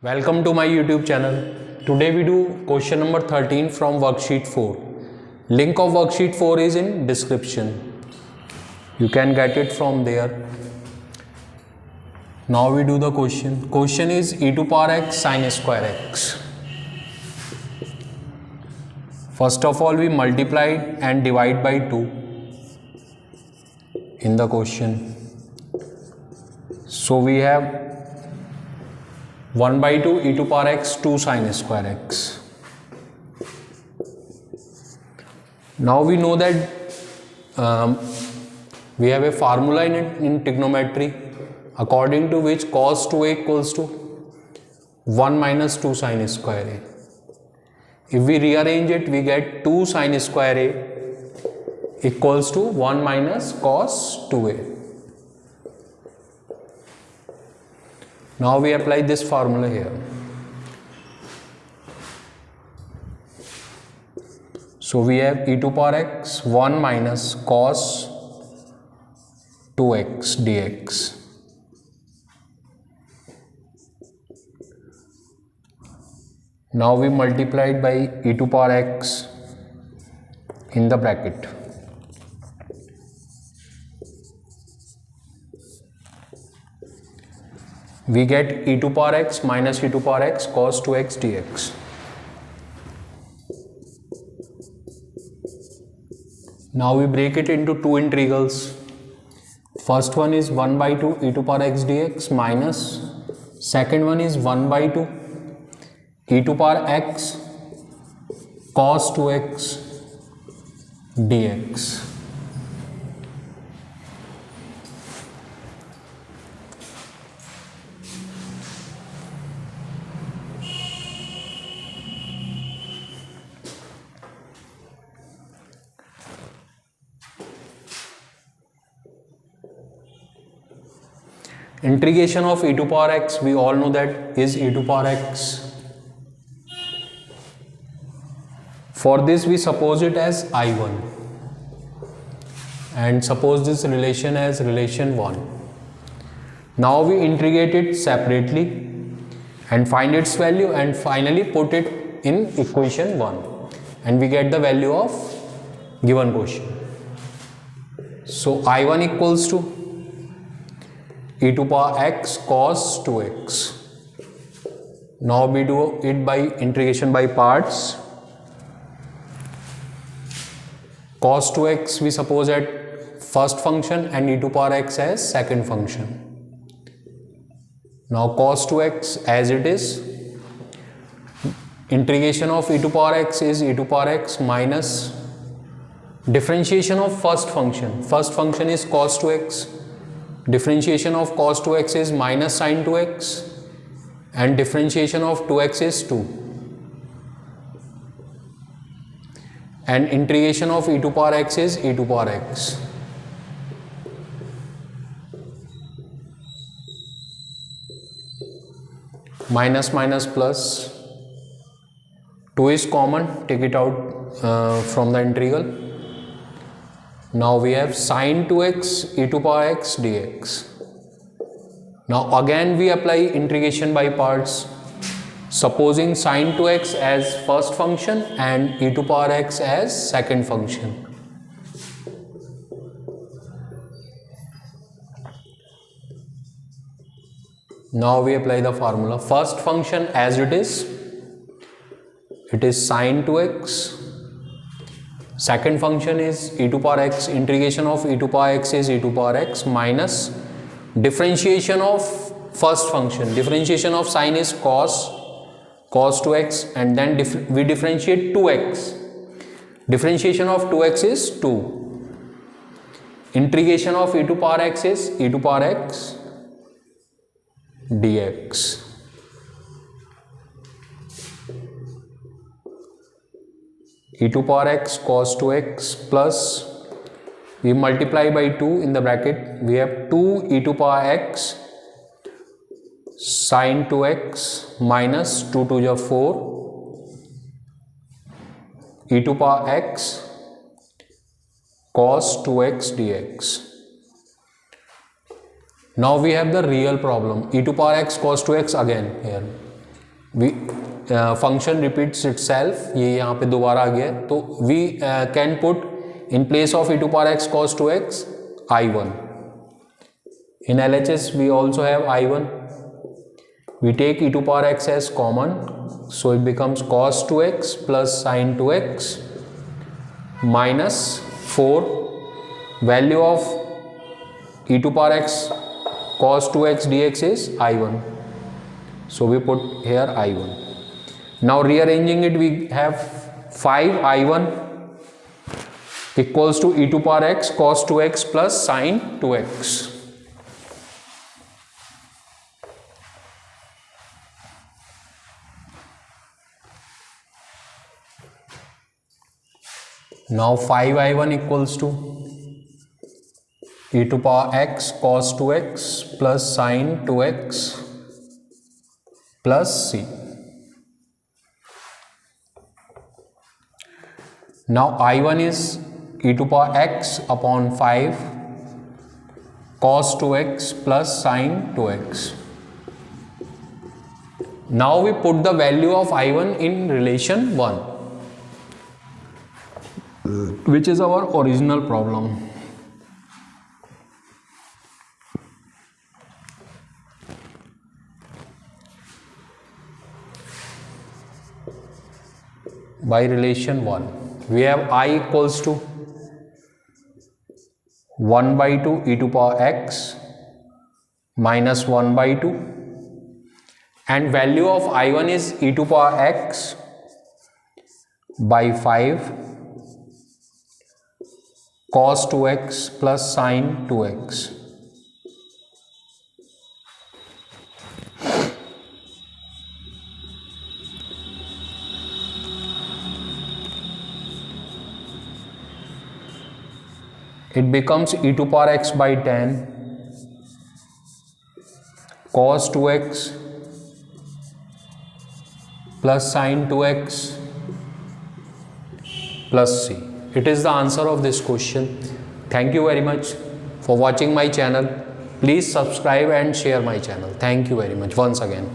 Welcome to my YouTube channel. Today we do question number 13 from worksheet 4. Link of worksheet 4 is in description. You can get it from there. Now we do the question. Question is e to power x sin square x. First of all we multiplied and divide by 2 in the question. So we have 1 by 2 e to power x 2 sin square x. Now we know that we have a formula in trigonometry according to which cos 2a equals to 1 minus 2 sin square a. If we rearrange it, we get 2 sin square a equals to 1 minus cos 2a. Now we apply this formula here. So we have e to power x 1 minus cos 2x dx. Now we multiplied by e to power x in the bracket. We get e to power x minus e to power x cos 2x dx. Now we break it into two integrals. First one is 1 by 2 e to power x dx minus second one is 1 by 2 e to power x cos 2x dx. Integration of e to power x, we all know that is e to power x. For this we suppose it as I1 and suppose this relation as relation 1. Now we integrate it separately and find its value and finally put it in equation 1 and we get the value of given question. So I1 equals to e to power x cos 2x. Now we do it by integration by parts. Cos 2x we suppose at first function and e to power x as second function. Now cos 2x as it is, integration of e to power x is e to power x minus differentiation of first function. First function is cos 2x. Differentiation of cos 2x is minus sin 2x and differentiation of 2x is 2 and integration of e to power x is e to power x. Minus minus plus 2 is common, take it out from the integral. Now we have sin 2x e to power x dx. Now again we apply integration by parts, supposing sin 2x as first function and e to power x as second function. Now we apply the formula. First function as it is sin 2x. Second function is e to power x, integration of e to power x is e to power x minus differentiation of first function. Differentiation of sin is cos 2x and then we differentiate 2x. Differentiation of 2x is 2. Integration of e to power x is e to power x dx. E to power x cos 2x plus we multiply by 2 in the bracket. We have 2 e to power x sin 2x minus 2 to the 4 e to power x cos 2x dx. Now we have the real problem, e to power x cos 2x again here. We function repeats itself, ये यहाँ पे दोबारा आ गया, तो we can put in place of e to power x cos 2x I1. In LHS we also have I1. We take e to power x as common, so it becomes cos 2x plus sin 2x minus 4. Value of e to power x cos 2x dx is I1. So we put here I1. Now rearranging it, we have 5 I1 equals to e to power x cos 2x plus sin 2x. Now 5 I1 equals to e to power x cos 2x plus sin 2x plus c. Now I1 is e to power x upon 5 cos 2x plus sin 2x. Now we put the value of I1 in relation 1, which is our original problem. By relation 1, we have I equals to 1 by 2 e to power x minus 1 by 2, and value of I1 is e to power x by 5 cos 2x plus sin 2x. It becomes e to power x by 10 cos 2x plus sin 2x plus c. It is the answer of this question. Thank you very much for watching my channel. Please subscribe and share my channel. Thank you very much once again.